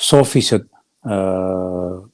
100%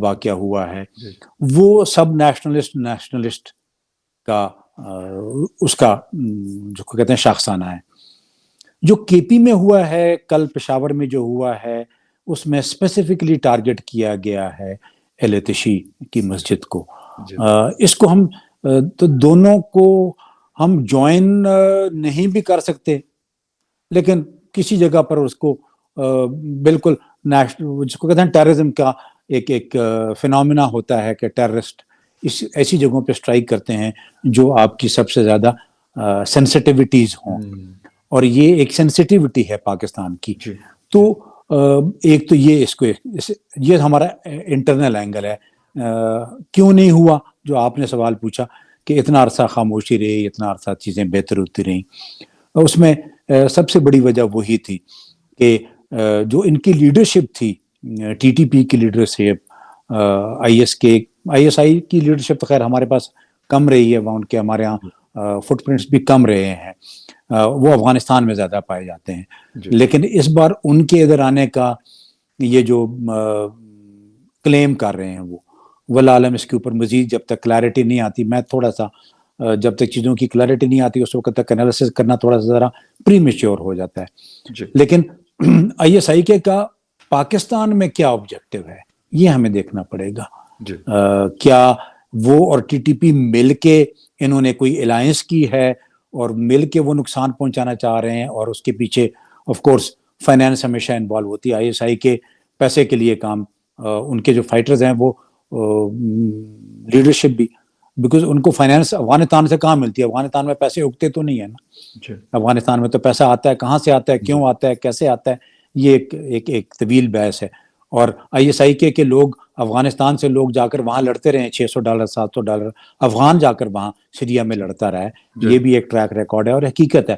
واقعہ ہوا ہے جی وہ سب نیشنلسٹ کا اس کا جو کہتے ہیں شاخسانہ ہے. جو کے پی میں ہوا ہے, کل پشاور میں جو ہوا ہے, اس میں اسپیسیفکلی ٹارگٹ کیا گیا ہے التشی کی مسجد کو. جی اس کو ہم تو دونوں کو ہم جوائن نہیں بھی کر سکتے, لیکن کسی جگہ پر اس کو بالکل جس کو کہتے ہیں ٹیررزم کا ایک فینومینا ہوتا ہے کہ ٹیررسٹ ایسی جگہوں پہ اسٹرائک کرتے ہیں جو آپ کی سب سے زیادہ سینسٹیوٹیز ہوں, اور یہ ایک سینسٹیوٹی ہے پاکستان کی. جی تو ایک تو یہ اس کو یہ ہمارا انٹرنل اینگل ہے. کیوں نہیں ہوا جو آپ نے سوال پوچھا کہ اتنا عرصہ خاموشی رہی, اتنا عرصہ چیزیں بہتر ہوتی رہیں, اس میں سب سے بڑی وجہ وہی تھی کہ جو ان کی لیڈرشپ تھی, ٹی ٹی پی کی لیڈرشپ, آئی ایس آئی کی لیڈرشپ تو خیر ہمارے پاس کم رہی ہے, ان کے ہمارے ہاں فٹ پرنٹس بھی کم رہے ہیں, وہ افغانستان میں زیادہ پائے جاتے ہیں. لیکن اس بار ان کے ادھر آنے کا یہ جو کلیم کر رہے ہیں وہ واللہ عالم, اس کے اوپر مزید جب تک کلیئرٹی نہیں آتی, میں تھوڑا سا جب تک چیزوں کی کلیئرٹی نہیں آتی اس وقت تک انالیسس کرنا تھوڑا سا ذرا پری میچور ہو جاتا ہے. لیکن آئی ایس آئی کے کا پاکستان میں کیا آبجیکٹو ہے یہ ہمیں دیکھنا پڑے گا. کیا وہ اور ٹی ٹی پی مل کے انہوں نے کوئی الائنس کی ہے اور مل کے وہ نقصان پہنچانا چاہ رہے ہیں, اور اس کے پیچھے آف کورس فائنینس ہمیشہ انوالو ہوتی ہے. آئی ایس آئی کے پیسے کے لیے کام, ان کے جو فائٹرز ہیں وہ لیڈرشپ بھی, بیکاز ان کو فائنینس افغانستان سے کہاں ملتی ہے, افغانستان میں پیسے اگتے تو نہیں ہے نا, افغانستان میں تو پیسہ آتا ہے, کہاں سے آتا ہے, کیوں آتا ہے, کیسے آتا ہے, یہ ایک طویل بحث ہے. اور آئی ایس آئی کے لوگ افغانستان سے لوگ جا کر وہاں لڑتے رہے, $600 $700 افغان جا کر وہاں سیریا میں لڑتا رہا ہے, یہ بھی ایک ٹریک ریکارڈ ہے اور حقیقت ہے.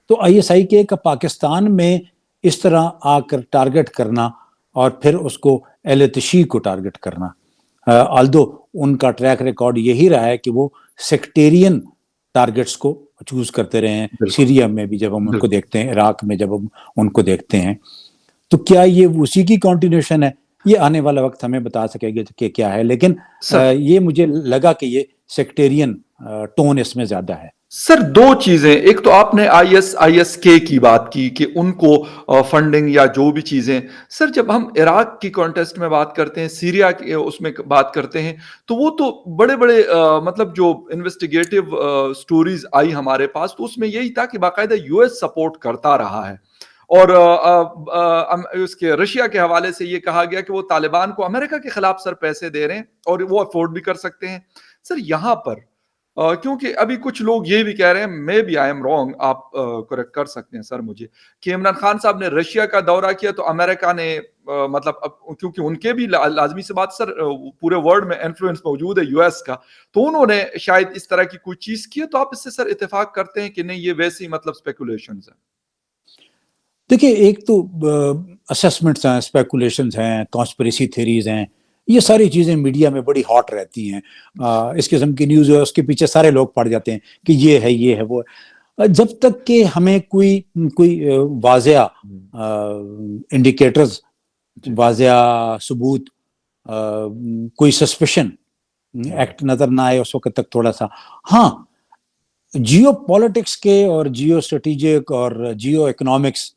تو آئی ایس آئی کے کا پاکستان میں اس طرح آ کر ٹارگٹ کرنا اور پھر اس کو التشی کو ٹارگٹ کرنا, آلدو ان کا ٹریک ریکارڈ یہی رہا ہے کہ وہ سیکٹیرین ٹارگٹس کو چوز کرتے رہے ہیں. سیریا میں بھی جب ہم ان کو دیکھتے ہیں, عراق میں جب ہم ان کو دیکھتے ہیں, تو کیا یہ اسی کی کنٹینیوشن ہے, یہ آنے والا وقت ہمیں بتا سکے گا کہ کیا ہے. لیکن یہ مجھے لگا کہ یہ سیکٹیرین ٹون اس میں زیادہ ہے. سر دو چیزیں, ایک تو آپ نے آئی ایس کے کی بات کی کہ ان کو فنڈنگ یا جو بھی چیزیں, سر جب ہم عراق کی کانٹیسٹ میں بات کرتے ہیں, سیریا کی اس میں بات کرتے ہیں, تو وہ تو بڑے بڑے مطلب جو انویسٹیگیٹو سٹوریز آئی ہمارے پاس, تو اس میں یہی تھا کہ باقاعدہ یو ایس سپورٹ کرتا رہا ہے, اور اس کے رشیا کے حوالے سے یہ کہا گیا کہ وہ طالبان کو امریکہ کے خلاف سر پیسے دے رہے ہیں اور وہ افورڈ بھی کر سکتے ہیں. سر یہاں پر کیونکہ ابھی کچھ لوگ یہ بھی کہہ رہے ہیں, میں بھی آئی ایم رانگ, آپ کریکٹ کر سکتے ہیں سر مجھے, کہ عمران خان صاحب نے رشیا کا دورہ کیا تو امریکہ نے مطلب کیونکہ ان کے بھی لازمی سے بات سر پورے ورلڈ میں انفلوئنس موجود ہے یو ایس کا, تو انہوں نے شاید اس طرح کی کوئی چیز کی, تو آپ اس سے سر اتفاق کرتے ہیں کہ نہیں یہ ویسی مطلب اسپیکولیشنز ہیں؟ دیکھیں, ایک تو اسسمنٹس ہیں, اسپیکولیشنز ہیں, کانسپریسی تھیریز ہیں, یہ ساری چیزیں میڈیا میں بڑی ہاٹ رہتی ہیں. اس قسم کی نیوز ہے, اس کے پیچھے سارے لوگ پڑ جاتے ہیں کہ یہ ہے وہ. جب تک کہ ہمیں کوئی واضح انڈیکیٹرز, واضح ثبوت, کوئی سسپیشن ایکٹ نظر نہ آئے, اس وقت تک تھوڑا سا ہاں جیو پالیٹکس کے اور جیو اسٹریٹجک اور جیو اکنامکس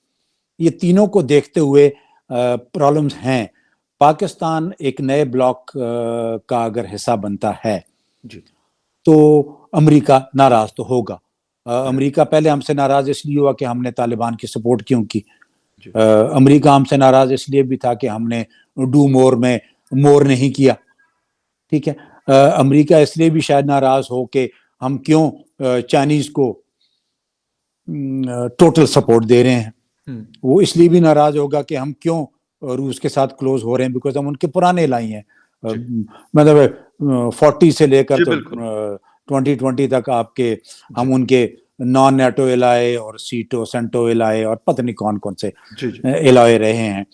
یہ تینوں کو دیکھتے ہوئے پرابلمز ہیں. پاکستان ایک نئے بلاک کا اگر حصہ بنتا ہے تو امریکہ ناراض تو ہوگا. امریکہ پہلے ہم سے ناراض اس لیے ہوا کہ ہم نے طالبان کی سپورٹ کیوں کی. امریکہ ہم سے ناراض اس لیے بھی تھا کہ ہم نے ڈو مور میں مور نہیں کیا. ٹھیک ہے, امریکہ اس لیے بھی شاید ناراض ہو کہ ہم کیوں چائنیز کو ٹوٹل سپورٹ دے رہے ہیں. وہ اس لیے بھی ناراض ہوگا کہ ہم کیوں روس کے ساتھ کلوز ہو رہے ہیں, بیکاز ہم ان کے پرانے لائی ہیں, مطلب 40 سے لے کر 2020 تک آپ کے ہم ان کے نان نیٹو الائے اور سینٹو الائے اور پتہ نہیں کون کون سے الائے رہے ہیں.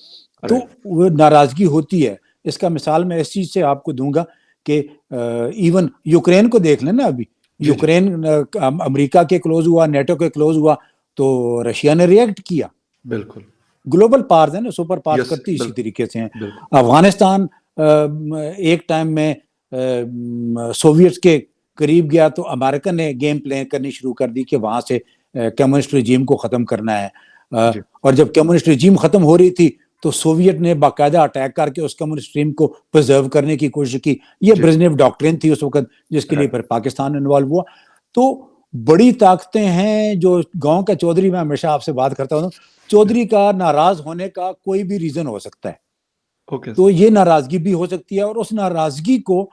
تو وہ ناراضگی ہوتی ہے. اس کا مثال میں اس چیز سے آپ کو دوں گا کہ ایون یوکرین کو دیکھ لیں نا, ابھی یوکرین امریکہ کے کلوز ہوا, نیٹو کے کلوز ہوا, تو رشیا نے ریئیکٹ کیا. بالکل گلوبل پارز ہیں نا, سپر پارز کرتی اسی طریقے سے ہیں. افغانستان ایک ٹائم میں سوویٹس کے قریب گیا تو امریکہ نے گیم پلے کرنی شروع کر دی کہ وہاں سے کمیونسٹ رجیم کو ختم کرنا ہے. جی اور جب کمیونسٹ رجیم ختم ہو رہی تھی تو سوویت نے باقاعدہ اٹیک کر کے اس کمیونسٹ رجیم کو پرزرو کرنے کی کوشش کی. یہ جی برزنیو ڈاکٹرین تھی اس وقت, جس کے لیے رائٹ پھر پاکستان انوالو ہوا. تو بڑی طاقتیں ہیں جو گاؤں کا چودھری, میں ہمیشہ آپ سے بات کرتا ہوں, چودھری کا ناراض ہونے کا کوئی بھی ریزن ہو سکتا ہے. اوکے تو یہ ناراضگی بھی ہو سکتی ہے, اور اس ناراضگی کو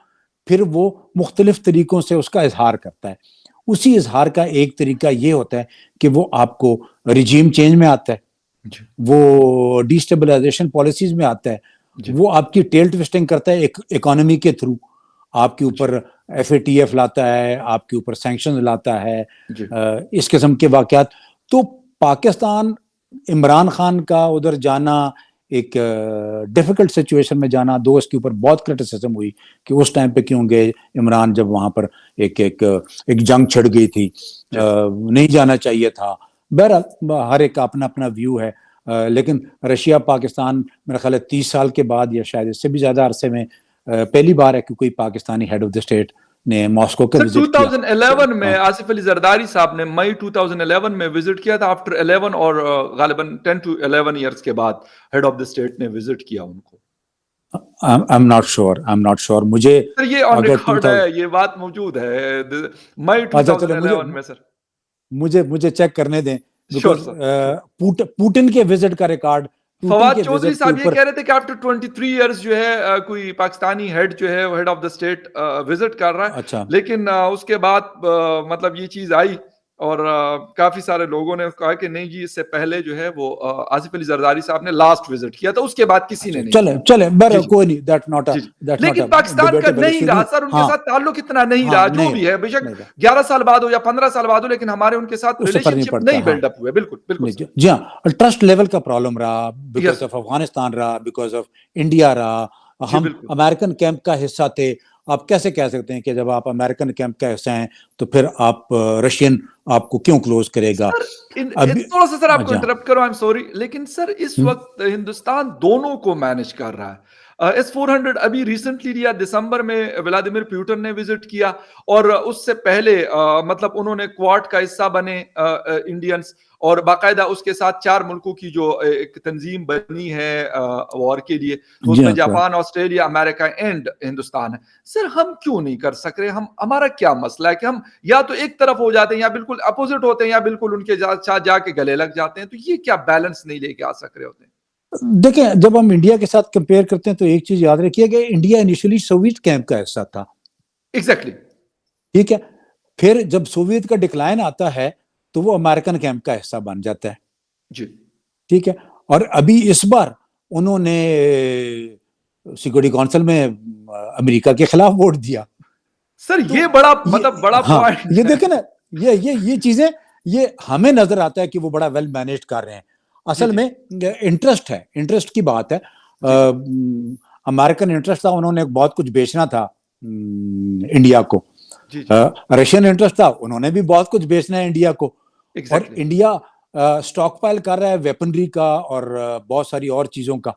پھر وہ مختلف طریقوں سے اس کا اظہار کرتا ہے. اسی اظہار کا ایک طریقہ یہ ہوتا ہے کہ وہ آپ کو رجیم چینج میں آتا ہے, جی وہ ڈیسٹیبلائزیشن پالیسیز میں آتا ہے, جی وہ آپ کی ٹیل ٹوسٹنگ کرتا ہے اکانومی کے تھرو, آپ کے جی اوپر ایف اے ٹی ایف لاتا ہے, آپ کے اوپر سینکشن لاتا ہے, جی اس قسم کے واقعات. تو پاکستان, عمران خان کا ادھر جانا ایک ڈیفیکلٹ سچویشن میں جانا, دو اس کے اوپر بہت کرٹیسزم ہوئی کہ اس ٹائم پہ کیوں گئے عمران, جب وہاں پر ایک جنگ چھڑ گئی تھی, جی نہیں جانا چاہیے تھا. بہرحال ہر ایک کا اپنا اپنا ویو ہے, لیکن رشیا پاکستان میرا خیال ہے 30 سال کے بعد یا شاید اس سے بھی زیادہ عرصے میں پہلی بار ہے کہ کوئی Pakistani head of the state نے ماسکو کا سر وزٹ کیا. 2011 میں آصف علی زرداری صاحب نے مئی 2011 میں وزٹ کیا تھا, آفٹر 11 اور غالباً 10 to 11 ایئرس کے بعد ہیڈ آف دا اسٹیٹ نے وزٹ کیا ان کو. I'm not sure. مجھے سر یہ آن اگر ریکارڈ ہے, یہ بات موجود ہے مئی اچھا چلے 2011 میں. سر مجھے چیک کرنے دیں, شور بیکاز سر. پوٹن کے وزٹ کا ریکارڈ, پوٹن فواد کے چودھری وزٹ کے صاحب یہ اوپر. کہہ رہے تھے کہ آفٹر 23 ایئرس جو ہے کوئی پاکستانی ہیڈ جو ہے وہ head of the state visit کر رہا ہے, اچھا لیکن اس کے بعد مطلب یہ چیز آئی اور کافی سارے لوگوں نے کہا کہ نہیں جی, اس سے پہلے جو ہے وہ آصف علی زرداری صاحب نے لاسٹ وزٹ کیا تھا, اس کے بعد کسی نے نہیں کیا. چلے جی جی کوئی نہیں, جی جی لیکن پاکستان کا ڈیبیٹیبل نہیں ایشو رہا نہیں. سر, ان کے ہاں ساتھ تعلق اتنا نہیں ہاں رہا, جو نہیں بھی ہے بے شک نہیں رہا, 11 سال بعد ہو یا 15 سال بعد ہو, لیکن ہمارے ان کے ساتھ اس سے فرق ریلیشن نہیں شپ پڑتا. نہیں ہاں بلڈ اپ ہوئے. بالکل بالکل سر. جی ہاں, ٹرسٹ لیول کا پرابلم رہا, یس بیکاز آف افغانستان رہا, بیکاز آف انڈیا رہا. جی ہم بالکل. امریکن کیمپ کا حصہ تھے. آپ کیسے کہہ سکتے ہیں کہ جب آپ امریکن کیمپ کا حصہ ہیں تو پھر آپ رشین آپ کو کیوں کلوز کرے گا؟ سر ابھی تھوڑا سا سر آپ کو جی انٹرپٹ کرو, آئی ایم سوری, لیکن سر اس وقت ہندوستان دونوں کو مینج کر رہا ہے. S-400 ابھی ریسنٹلی لیا, دسمبر میں ولادیمیر پیوٹن نے وزٹ کیا, اور اس سے پہلے مطلب انہوں نے کوارٹ کا حصہ بنے انڈینز, اور باقاعدہ اس کے ساتھ 4 ملکوں کی جو ایک تنظیم بنی ہے وار کے لیے, تو اس جی میں ہاں Japan, Australia, America and Hindustan ہے. سر ہم کیوں نہیں کر سک رہے؟ ہمارا کیا مسئلہ ہے کہ ہم یا تو ایک طرف ہو جاتے ہیں یا بالکل اپوزٹ ہوتے ہیں یا بالکل ان کے ساتھ جا کے گلے لگ جاتے ہیں, تو یہ کیا بیلنس نہیں لے کے آ سک رہے ہوتے ہیں؟ دیکھیں, جب ہم انڈیا کے ساتھ کمپیئر کرتے ہیں تو ایک چیز یاد رکھیے کہ انڈیا انیشلی سوویت کیمپ کا حصہ تھا. ایگزیکٹلی. ٹھیک ہے, پھر جب سوویت کا ڈکلائن آتا ہے تو وہ امریکن کیمپ کا حصہ بن جاتا ہے. جی ٹھیک ہے, اور ابھی اس بار انہوں نے سیکورٹی کونسل میں امریکہ کے خلاف ووٹ دیا. سر تو یہ بڑا مطلب بڑا ہاں, پوائنٹ یہ ہے. دیکھیں نا, یہ چیزیں یہ ہمیں نظر آتا ہے کہ وہ بڑا ویل مینیج کر رہے ہیں. جی اصل جی میں انٹرسٹ ہے, انٹرسٹ کی بات ہے. جی جی امریکن انٹرسٹ تھا, انہوں نے بہت کچھ بیچنا تھا انڈیا کو. جی جی رشین انٹرسٹ تھا, انہوں نے بھی بہت کچھ بیچنا ہے انڈیا کو. اور ایگزیکٹلی. انڈیا سٹاک پائل کر رہا ہے ویپنری کا اور بہت ساری اور چیزوں کا,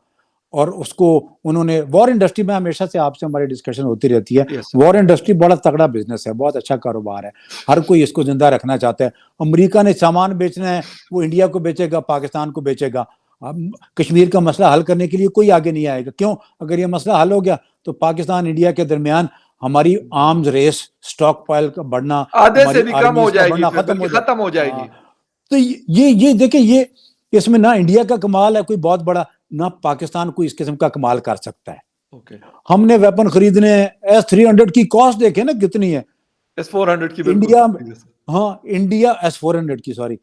اور اس کو انہوں نے وار انڈسٹری میں, ہمیشہ سے آپ سے ہماری ڈسکشن ہوتی رہتی ہے, یس سر. وار انڈسٹری بڑا تگڑا بزنس ہے, بہت اچھا کاروبار ہے, ہر کوئی اس کو زندہ رکھنا چاہتا ہے. امریکہ نے سامان بیچنا ہے, وہ انڈیا کو بیچے گا, پاکستان کو بیچے گا. کشمیر کا مسئلہ حل کرنے کے لیے کوئی آگے نہیں آئے گا. کیوں؟ اگر یہ مسئلہ حل ہو گیا تو پاکستان انڈیا کے درمیان ہماری آرمز ریس, سٹاک پائل کا بڑھنا, آدھے سے ہماری بھی کم ہو آرمیز کا جائے گی, بڑھنا پھر ختم ہو بلکہ جائے. ختم ہو جائے گی. تو یہ دیکھیں, یہ اس میں نہ انڈیا کا کمال ہے کوئی بہت بڑا, نہ پاکستان کوئی اس قسم کا کمال کر سکتا ہے. اوکے. ہم نے ویپن خریدنے ہیں, S-300 کی کاسٹ دیکھیں نا کتنی ہے S-400 کی. انڈیا میں. بالکل. ہاں, انڈیا S-400 کی, سوری,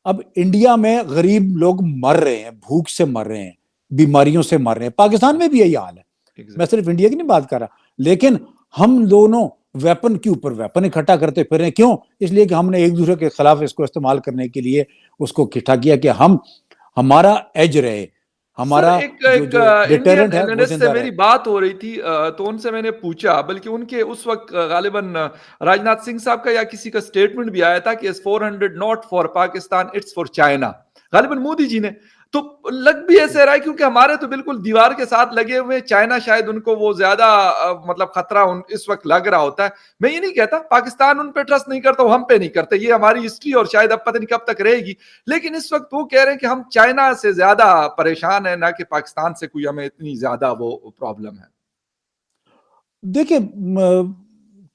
اب انڈیا میں غریب لوگ مر رہے ہیں, بھوک سے مر رہے ہیں, بیماریوں سے مر رہے ہیں. پاکستان میں بھی یہی حال ہے, میں صرف انڈیا کی نہیں بات کر رہا, لیکن ہم دونوں ویپن کے اوپر ویپن اکٹھا کرتے پھر رہے ہیں. کیوں؟ اس لیے کہ ہم نے ایک دوسرے کے خلاف اس کو استعمال کرنے کے لیے اس کو اکٹھا کیا کہ ہمارا ایج رہے, سر ہمارا ایک جو انڈین ڈیٹرنٹ ہے وہ اینالسٹ سے زندہ رہے. میری بات ہو رہی تھی, تو ان سے میں نے پوچھا, بلکہ ان کے اس وقت غالباً راجناتھ سنگھ صاحب کا یا کسی کا اسٹیٹمنٹ بھی آیا تھا کہ S-400 not for Pakistan, it's for China. غالباً مودی جی نے تو لگ بھی ایسے رہا ہے کیونکہ ہمارے تو بالکل دیوار کے ساتھ لگے ہوئے، چائنا شاید ان کو وہ زیادہ مطلب خطرہ اس وقت لگ رہا ہوتا ہے. میں یہ نہیں کہتا پاکستان ان پہ ٹرسٹ نہیں کرتا، ہم پہ نہیں کرتے، یہ ہماری ہسٹری اور شاید اب پتہ نہیں کب تک رہے گی، لیکن اس وقت وہ کہہ رہے ہیں کہ ہم چائنا سے زیادہ پریشان ہیں، نہ کہ پاکستان سے کوئی ہمیں اتنی زیادہ وہ پرابلم ہے. دیکھیں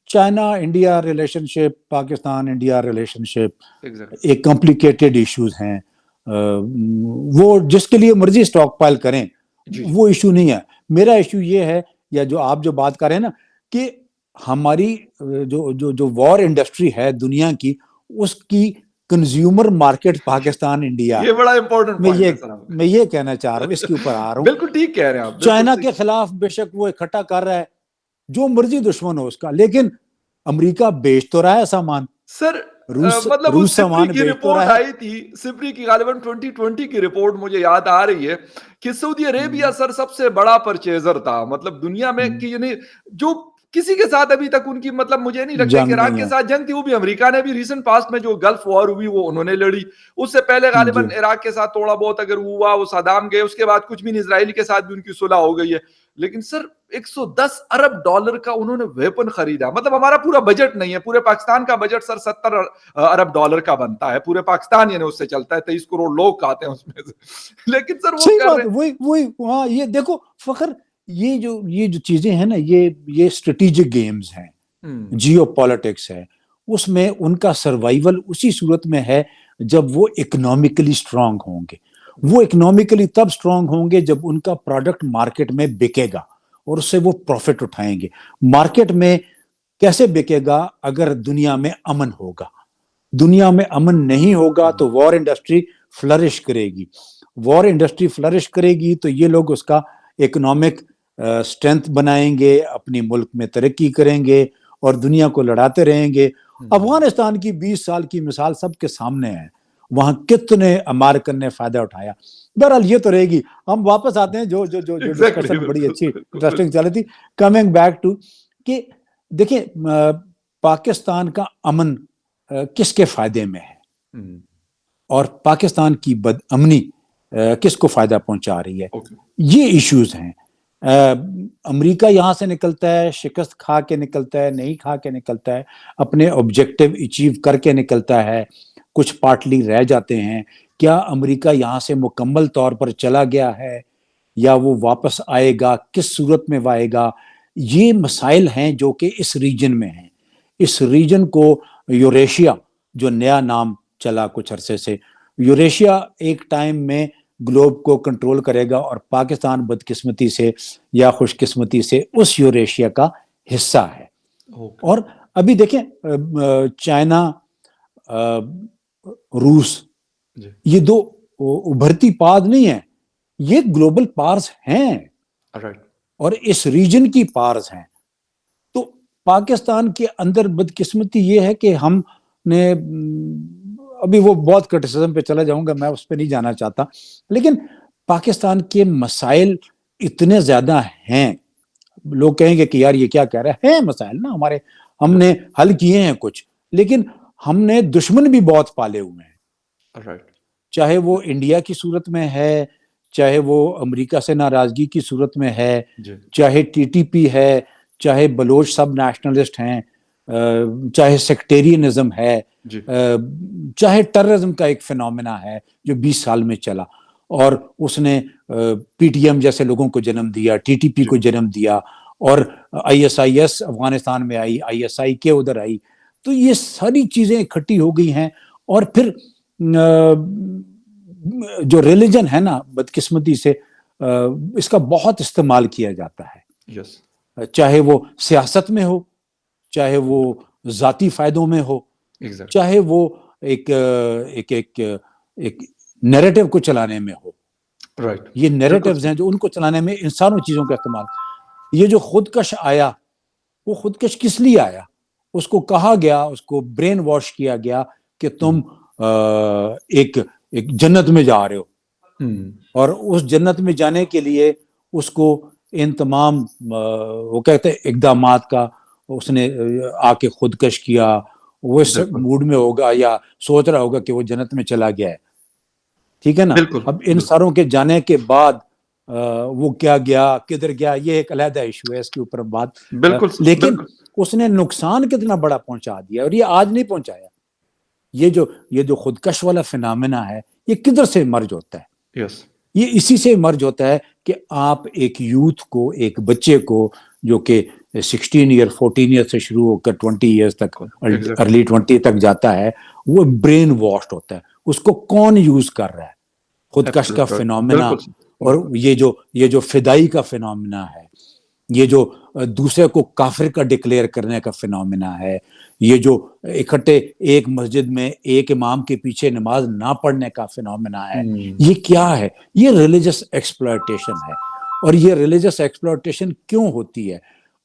چائنا انڈیا ریلیشن شپ، پاکستان انڈیا ریلیشن شپ ایگزیکٹلی ایک کمپلیکیٹڈ ایشوز ہیں. وہ جس کے لیے مرضی اسٹاک پائل کریں جی وہ ایشو نہیں ہے. میرا ایشو یہ ہے، یا جو آپ جو بات کر رہے ہیں نا، کہ ہماری جو وار انڈسٹری ہے دنیا کی، اس کی کنزیومر مارکیٹ پاکستان انڈیا یہ ہے. بڑا امپورٹنٹ میں پوائنٹ یہ ہے سر آپ میں یہ کہنا چاہ رہا ہوں، اس کے اوپر آ رہا ہوں. بالکل ٹھیک کہہ رہے ہیں آپ، بالکل چائنا ٹھیک. کے خلاف بے شک وہ اکٹھا کر رہا ہے، جو مرضی دشمن ہو اس کا، لیکن امریکہ بیچ تو رہا ہے سامان، سر مطلب وہ روس سپری سامان کی بیچ تو رپورٹ رہا ہے. آئی تھی، سپری کی غالباً 2020 کی رپورٹ مجھے یاد آ رہی ہے کہ سعودی عربیہ سر سب سے بڑا پرچیزر تھا مطلب دنیا میں، کہ یعنی جو کسی کے ساتھ ابھی تک ان کی مطلب مجھے نہیں لگتا کہ جنگ عراق نہیں کے ہے. ساتھ جنگ تھی، وہ بھی امریکہ نے بھی ریسنٹ پاسٹ میں جو گلف وار ہوئی وہ انہوں نے لڑی. اس سے پہلے جی غالباً عراق کے ساتھ تھوڑا بہت اگر ہوا وہ صدام گئے، اس کے بعد کچھ بھی نہیں، اسرائیل کے ساتھ بھی ان کی صلح ہو گئی ہے. لیکن سر $110 ارب کا انہوں نے ویپن خریدا، مطلب ہمارا پورا بجٹ نہیں ہے، پورے پاکستان کا بجٹ سر $70 ارب کا بنتا ہے، پورے پاکستان یعنی اس سے چلتا ہے، 23 کروڑ لوگ کھاتے ہیں اس میں سے. لیکن سر وہ صحیح کر بات رہے ہے. وہی ہاں، یہ دیکھو فخر، یہ جو چیزیں ہیں نا، یہ اسٹریٹجک گیمز ہیں، ہیں. جیو پالیٹکس ہے. اس میں ان کا سروائیول اسی صورت میں ہے جب وہ اکنامکلی سٹرونگ ہوں گے. وہ اکنامکلی تب سٹرونگ ہوں گے جب ان کا پروڈکٹ مارکیٹ میں بکے گا اور اس سے وہ پروفٹ اٹھائیں گے. مارکیٹ میں کیسے بکے گا؟ اگر دنیا میں امن ہوگا. دنیا میں امن نہیں ہوگا تو وار انڈسٹری فلرش کرے گی. وار انڈسٹری فلرش کرے گی تو یہ لوگ اس کا اکنامک اسٹرینتھ بنائیں گے، اپنی ملک میں ترقی کریں گے اور دنیا کو لڑاتے رہیں گے. افغانستان کی 20 سال کی مثال سب کے سامنے ہے، وہاں کتنے امریکن نے فائدہ اٹھایا. بہرحال یہ تو رہے گی. ہم واپس آتے ہیں جو ایگزیکٹلی، ڈسکشن بڑی اچھی بالکل انٹرسٹنگ چل رہی تھی. کمنگ بیک ٹو کہ دیکھیں پاکستان کا امن کس کے فائدے میں ہے اور پاکستان کی بد امنی کس کو فائدہ پہنچا رہی ہے، یہ ایشوز ہیں. امریکہ یہاں سے نکلتا ہے، شکست کھا کے نکلتا ہے، نہیں کھا کے نکلتا ہے، اپنے آبجیکٹیو اچیو کر کے نکلتا ہے، کچھ پارٹلی رہ جاتے ہیں. کیا امریکہ یہاں سے مکمل طور پر چلا گیا ہے یا وہ واپس آئے گا؟ کس صورت میں وہ آئے گا؟ یہ مسائل ہیں جو کہ اس ریجن میں ہیں. اس ریجن کو یوریشیا، جو نیا نام چلا کچھ عرصے سے، یوریشیا ایک ٹائم میں گلوب کو کنٹرول کرے گا اور پاکستان بدقسمتی سے یا خوش قسمتی سے اس یوریشیا کا حصہ ہے. اور ابھی دیکھیں چائنا، روس، یہ دو ابھرتی پاد نہیں ہیں، یہ گلوبل پارز ہیں اور اس ریجن کی پارز ہیں. تو پاکستان کے اندر بدقسمتی یہ ہے کہ ہم نے، ابھی وہ بہت کرٹیسزم پہ چلا جاؤں گا، میں اس پہ نہیں جانا چاہتا، لیکن پاکستان کے مسائل اتنے زیادہ ہیں. لوگ کہیں گے کہ یار یہ کیا کہہ رہے ہیں مسائل نا ہمارے، ہم نے حل کیے ہیں کچھ، لیکن ہم نے دشمن بھی بہت پالے ہوئے ہیں. چاہے وہ انڈیا کی صورت میں ہے، چاہے وہ امریکہ سے ناراضگی کی صورت میں ہے، چاہے ٹی ٹی پی ہے، چاہے بلوچ سب نیشنلسٹ ہیں، چاہے سیکٹیرینزم ہے، چاہے ٹیررزم کا ایک فینومینا ہے جو 20 سال میں چلا اور اس نے پی ٹی ایم جیسے لوگوں کو جنم دیا، ٹی ٹی پی کو جنم دیا، اور I S I S Afghanistan میں آئی، آئی ایس آئی کے ادھر آئی. تو یہ ساری چیزیں اکٹھی ہو گئی ہیں. اور پھر جو ریلیجن ہے نا، بدقسمتی سے اس کا بہت استعمال کیا جاتا ہے، چاہے وہ سیاست میں ہو، چاہے وہ ذاتی فائدوں میں ہو، چاہے وہ ایک نیریٹو کو چلانے میں ہو. یہ نیریٹوز ہیں جو ان کو چلانے میں انسانوں چیزوں کا استعمال. یہ جو خودکش آیا، وہ خودکش کس لیے آیا؟ اس کو کہا گیا، اس کو برین واش کیا گیا کہ تم ایک جنت میں جا رہے ہو، اور اس جنت میں جانے کے لیے اس کو ان تمام وہ کہتے ہیں اقدامات کا اس نے آ کے خودکش کیا. وہ اس موڈ میں ہوگا یا سوچ رہا ہوگا کہ وہ جنت میں چلا گیا ہے. ٹھیک ہے نا. بالکل اب ان ساروں کے جانے کے بعد وہ کیا گیا کدھر گیا یہ ایک علیحدہ ایشو ہے, اس کے اوپر بات. بالکل لیکن بالکل اس نے نقصان کتنا بڑا پہنچا دیا, اور یہ آج نہیں پہنچایا. یہ جو خودکش والا فینامنا ہے یہ کدھر سے مرج ہوتا ہے؟ یس یہ اسی سے مرج ہوتا ہے کہ آپ ایک یوتھ کو, ایک بچے کو جو کہ 16 ایئر 14 ایئر سے شروع ہو کر 20 ایئرز تک, ایگزیکٹلی ارلی 20 تک جاتا ہے, وہ برین واشڈ ہوتا ہے. اس کو کون یوز کر رہا ہے؟ خودکش کا فینومینا, بالکل اور یہ جو فدائی کا فینومینا ہے, یہ جو دوسرے کو کافر کا ڈکلیئر کرنے کا فینومینا ہے, یہ جو اکٹھے ایک مسجد میں ایک امام کے پیچھے نماز نہ پڑھنے کا فینومینا ہے, یہ کیا ہے؟ یہ ریلیجس ایکسپلائٹیشن ہے. اور یہ ریلیجس ایکسپلائٹیشن کیوں ہوتی ہے؟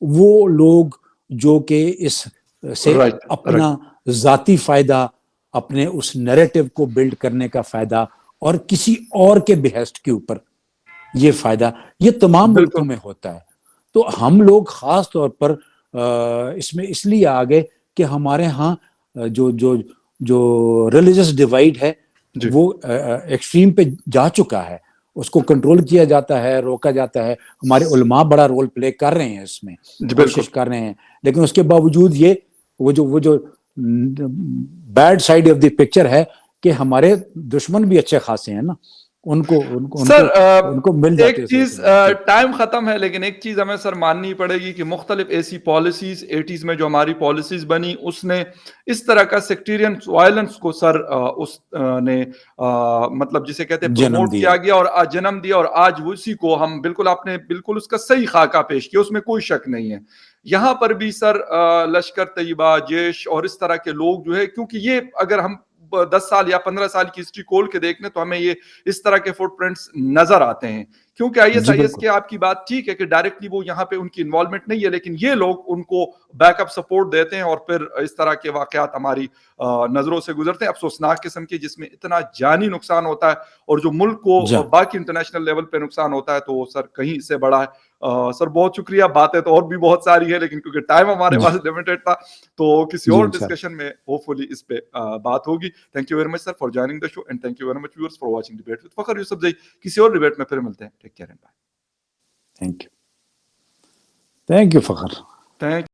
وہ لوگ جو کہ اس سے رائٹ اپنا ذاتی فائدہ, اپنے اس نیریٹو کو بلڈ کرنے کا فائدہ, اور کسی اور کے بہیسٹ کے اوپر یہ فائدہ, یہ تمام ملکوں بالکل میں ہوتا ہے. تو ہم لوگ خاص طور پر اس میں اس لیے آگے کہ ہمارے ہاں جو ریلیجس ڈیوائڈ ہے جی وہ ایکسٹریم پہ جا چکا ہے. اس کو کنٹرول کیا جاتا ہے, روکا جاتا ہے. ہمارے علماء بڑا رول پلے کر رہے ہیں اس میں, جی بالکل کوشش کر رہے ہیں, لیکن اس کے باوجود یہ وہ جو bad side of the picture ہے کہ ہمارے دشمن بھی اچھے خاصے ہیں نا, ان سر کو مل ایک جاتے ہیں چیز, ٹائم ختم ہے, لیکن ایک چیز ہمیں سر ماننی پڑے گی کہ مختلف ایسی پالیسیز 80s میں جو ہماری پالیسیز بنی, اس نے اس طرح کا سیکٹیرین وائلنس کو سر اس نے مطلب جسے کہتے ہیں جنم پروموٹ دیا, کیا گیا اور جنم دیا, اور آج اسی کو ہم بالکل آپ نے بالکل اس کا صحیح خاکہ پیش کیا, اس میں کوئی شک نہیں ہے. یہاں پر بھی سر لشکر طیبہ, جیش اور اس طرح کے لوگ جو ہے, کیونکہ یہ اگر ہم 10 سال یا 15 سال کی ہسٹری کھول کے دیکھنے تو ہمیں یہ اس طرح کے فٹ پرنٹس نظر آتے ہیں. کیونکہ آئی ایس کے آپ کی بات ٹھیک ہے کہ ڈائریکٹلی وہ یہاں پہ ان کی انوالومنٹ نہیں ہے, لیکن یہ لوگ ان کو بیک اپ سپورٹ دیتے ہیں, اور پھر اس طرح کے واقعات ہماری نظروں سے گزرتے ہیں, افسوسناک قسم کے, جس میں اتنا جانی نقصان ہوتا ہے, اور جو ملک کو باقی انٹرنیشنل لیول پہ نقصان ہوتا ہے, تو سر کہیں سے بڑا ہے. سر بہت شکریہ, باتیں تو اور بھی بہت ساری ہے, لیکن کیونکہ ٹائم ہمارے پاس لمیٹڈ تھا, تو کسی اور ڈسکشن میں ہوپ فلی اس پہ بات ہوگی. Thank you very much sir for joining the show, and thank you very much viewers for watching debate with Fakhar Yousafzai. کسی اور ڈیبیٹ میں پھر ملتے ہیں. Take care and bye. Thank you Fakhar. Thank